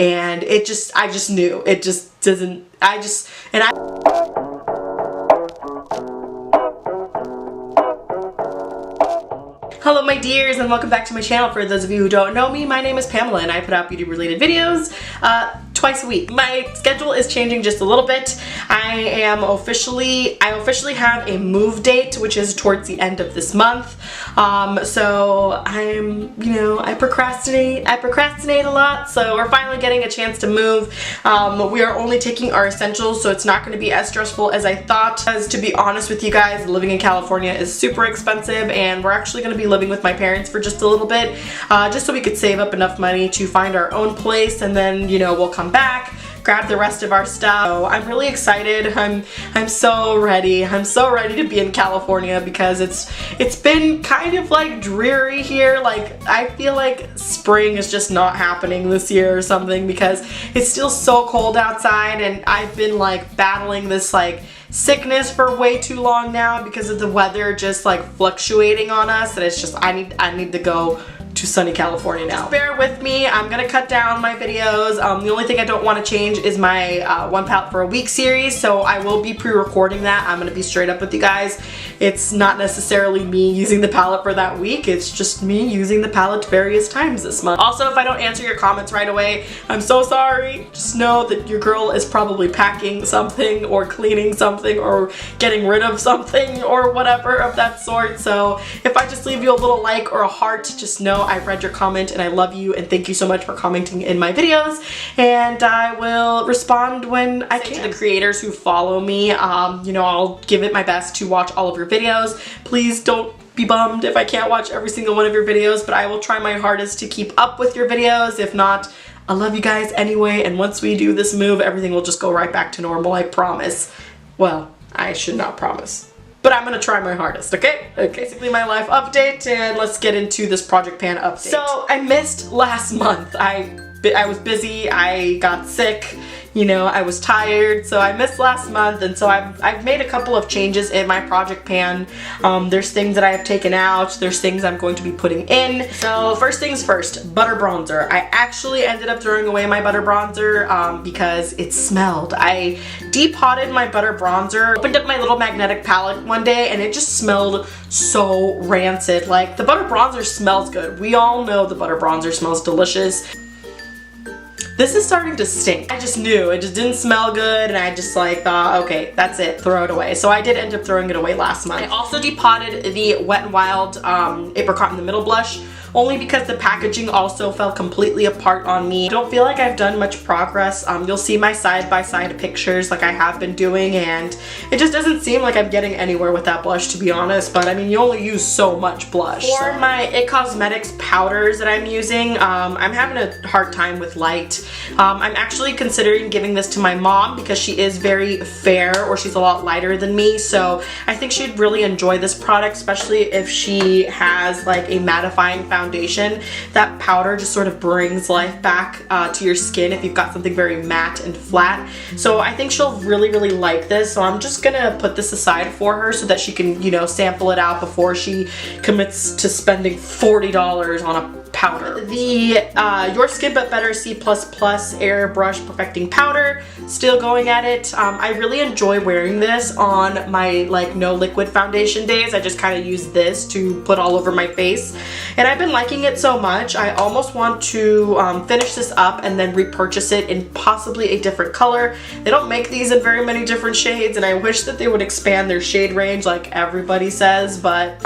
and I just knew it just doesn't. Hello my dears, and welcome back to my channel. For those of you who don't know me, my name is Pamela and I put out beauty related videos twice a week. My schedule is changing just a little bit. I officially have a move date, which is towards the end of this month. So I procrastinate a lot, so we're finally getting a chance to move. We are only taking our essentials, so it's not going to be as stressful as I thought. Because to be honest with you guys, living in California is super expensive, and we're actually going to be living with my parents for just a little bit, just so we could save up enough money to find our own place, and then we'll come back, grab the rest of our stuff. So I'm really excited. I'm so ready. I'm so ready to be in California because it's been kind of like dreary here. Like I feel like spring is just not happening this year or something because it's still so cold outside, and I've been like battling this like sickness for way too long now because of the weather just like fluctuating on us, and it's just I need to go to sunny California now. Just bear with me. I'm gonna cut down my videos. The only thing I don't want to change is my one palette for a week series, so I will be pre-recording that. I'm gonna be straight up with you guys. It's not necessarily me using the palette for that week, it's just me using the palette various times this month. Also, if I don't answer your comments right away, I'm so sorry. Just know that your girl is probably packing something or cleaning something or getting rid of something or whatever of that sort. So if I just leave you a little like or a heart, just know I've read your comment and I love you, and thank you so much for commenting in my videos, and I will respond when I can. To the creators who follow me, I'll give it my best to watch all of your videos. Please don't be bummed if I can't watch every single one of your videos, but I will try my hardest to keep up with your videos. If not, I love you guys anyway, and once we do this move, everything will just go right back to normal, I promise. Well, I should not promise, but I'm gonna try my hardest, okay? Okay, basically my life update, and let's get into this Porject Pan update. So I missed last month. I was busy, I got sick, I was tired, so I missed last month, and so I've made a couple of changes in my Porject Pan. There's things that I have taken out, there's things I'm going to be putting in. So first things first, butter bronzer. I actually ended up throwing away my butter bronzer because it smelled. I depotted my butter bronzer, opened up my little magnetic palette one day, and it just smelled so rancid. Like, the butter bronzer smells good. We all know the butter bronzer smells delicious. This is starting to stink. I just knew. It just didn't smell good, and I just like thought, okay, that's it, throw it away. So I did end up throwing it away last month. I also depotted the Wet n Wild APRI-COT-IN the middle blush, only because the packaging also fell completely apart on me. I don't feel like I've done much progress. You'll see my side-by-side pictures like I have been doing, and it just doesn't seem like I'm getting anywhere with that blush, to be honest, but I mean, you only use so much blush. For my IT Cosmetics powders that I'm using, I'm having a hard time with light. I'm actually considering giving this to my mom because she is very fair, or she's a lot lighter than me, so I think she'd really enjoy this product, especially if she has like a mattifying foundation. That powder just sort of brings life back to your skin if you've got something very matte and flat. So I think she'll really like this, so I'm just gonna put this aside for her so that she can, sample it out before she commits to spending $40 on a powder. The Your Skin But Better C++ Airbrush Perfecting Powder, still going at it. I really enjoy wearing this on my no liquid foundation days. I just kind of use this to put all over my face, and I've been liking it so much I almost want to finish this up and then repurchase it in possibly a different color. They don't make these in very many different shades, and I wish that they would expand their shade range like everybody says, but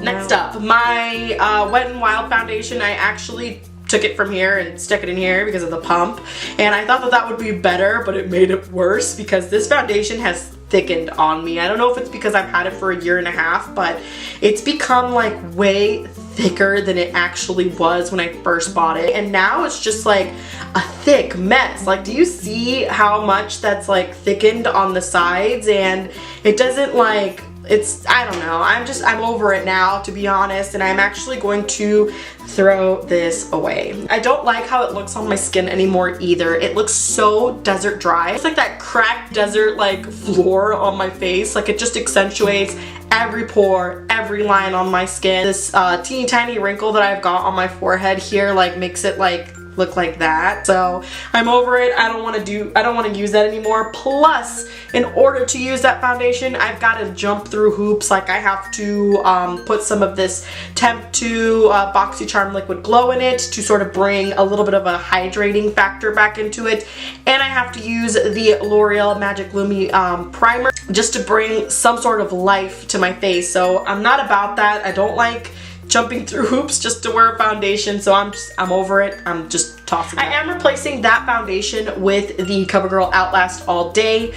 Next up, my Wet n Wild foundation. I actually took it from here and stuck it in here because of the pump, and I thought that would be better, but it made it worse because this foundation has thickened on me. I don't know if it's because I've had it for a year and a half, but it's become like way thicker than it actually was when I first bought it, and now it's just like a thick mess. Like, do you see how much that's like thickened on the sides? And it doesn't like, I don't know, I'm over it now, to be honest, and I'm actually going to throw this away. I don't like how it looks on my skin anymore either. It looks so desert dry. It's like that cracked desert floor on my face. Like, it just accentuates every pore, every line on my skin. This teeny tiny wrinkle that I've got on my forehead here makes it look like that. So I'm over it. I don't want to use that anymore. Plus, in order to use that foundation, I've got to jump through hoops. Like I have to put some of this Temp 2 BoxyCharm Liquid Glow in it to sort of bring a little bit of a hydrating factor back into it. And I have to use the L'Oreal Magic Lumi primer just to bring some sort of life to my face. So I'm not about that. I don't like jumping through hoops just to wear a foundation, so I'm over it. I'm just tossing it. I am replacing that foundation with the CoverGirl Outlast All Day.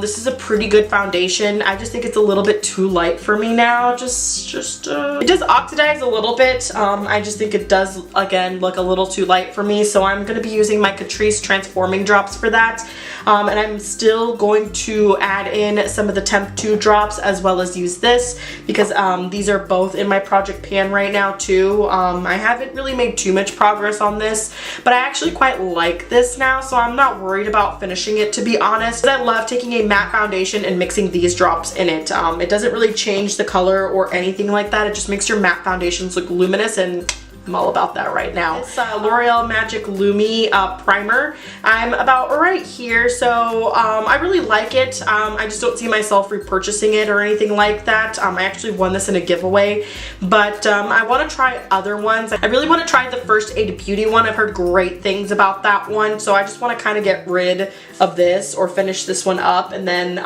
This is a pretty good foundation. I just think it's a little bit too light for me now. It does oxidize a little bit. I just think it does, again, look a little too light for me, so I'm going to be using my Catrice Transforming Drops for that. And I'm still going to add in some of the Temp 2 drops as well as use this because these are both in my Porject Pan right now too. I haven't really made too much progress on this, but I actually quite like this now, so I'm not worried about finishing it, to be honest. I love taking a matte foundation and mixing these drops in it. It doesn't really change the color or anything like that. It just makes your matte foundations look luminous, and I'm all about that right now. It's L'Oreal Magic Lumi primer. I'm about right here, so I really like it. I just don't see myself repurchasing it or anything like that. I actually won this in a giveaway, but I want to try other ones. I really want to try the First Aid Beauty one. I've heard great things about that one, so I just want to kind of get rid of this or finish this one up and then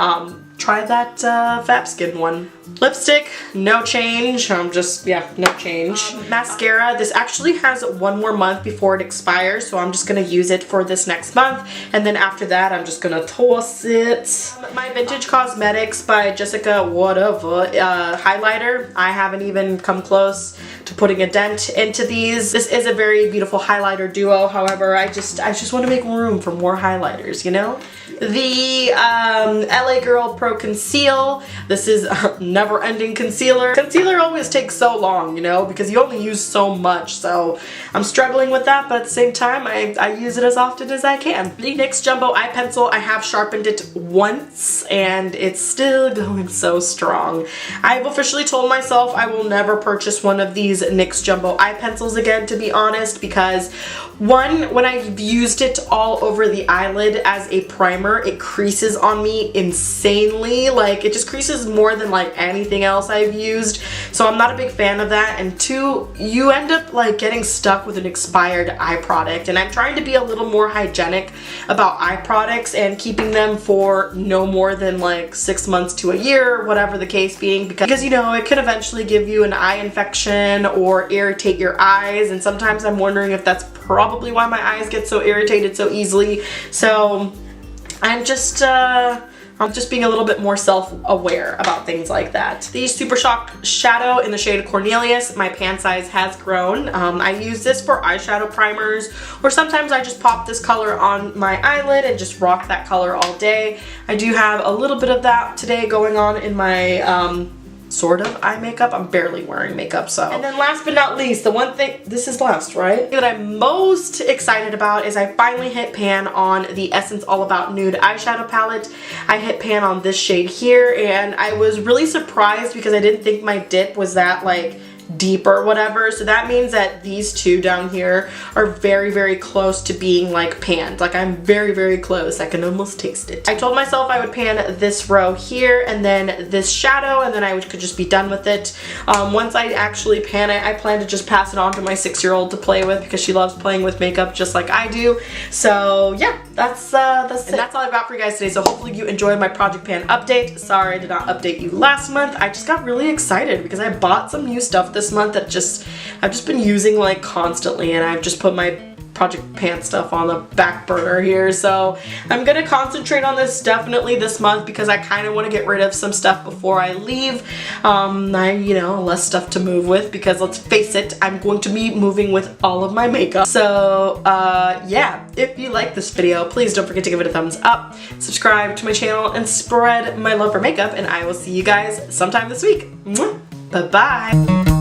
try that Fapskin one. Lipstick, no change. No change. Mascara, this actually has 1 more month before it expires, so I'm just gonna use it for this next month, and then after that I'm just gonna toss it. My Vintage Cosmetics by Jessica whatever highlighter. I haven't even come close to putting a dent into these. This is a very beautiful highlighter duo, however, I just want to make room for more highlighters, you know? The LA Girl Pro Conceal. This is never-ending concealer. Concealer always takes so long, you know, because you only use so much, so I'm struggling with that, but at the same time, I use it as often as I can. The NYX Jumbo Eye Pencil, I have sharpened it once, and it's still going so strong. I've officially told myself I will never purchase one of these NYX Jumbo Eye Pencils again, to be honest, because one, when I've used it all over the eyelid as a primer, it creases on me insanely. Like, it just creases more than like anything else I've used, so I'm not a big fan of that. And two, you end up like getting stuck with an expired eye product, and I'm trying to be a little more hygienic about eye products and keeping them for no more than like 6 months to a year, whatever the case being, because you know, it could eventually give you an eye infection or irritate your eyes, and sometimes I'm wondering if that's probably why my eyes get so irritated so easily. So I'm just being a little bit more self-aware about things like that. The Super Shock Shadow in the shade Cornelious, my pan size has grown. I use this for eyeshadow primers, or sometimes I just pop this color on my eyelid and just rock that color all day. I do have a little bit of that today going on in my sort of eye makeup. I'm barely wearing makeup, so. And then last but not least, the one thing, this is last, right? That I'm most excited about is I finally hit pan on the Essence All About Nude eyeshadow palette. I hit pan on this shade here, and I was really surprised because I didn't think my dip was that like deep or whatever, so that means that these two down here are very, very close to being like panned. Like, I'm very, very close. I can almost taste it. I told myself I would pan this row here and then this shadow, and then I could just be done with it. Once I actually pan it, I plan to just pass it on to my 6-year-old to play with because she loves playing with makeup just like I do. So yeah, that's it. And that's all I've got for you guys today. So hopefully you enjoyed my Porject Pan update. Sorry I did not update you last month. I just got really excited because I bought some new stuff this month that I've just been using like constantly, and I've just put my Porject Pan stuff on the back burner here. So I'm gonna concentrate on this definitely this month because I kind of want to get rid of some stuff before I leave. You know, less stuff to move with because let's face it, I'm going to be moving with all of my makeup. So yeah, if you like this video, please don't forget to give it a thumbs up, subscribe to my channel, and spread my love for makeup, and I will see you guys sometime this week. Bye-bye.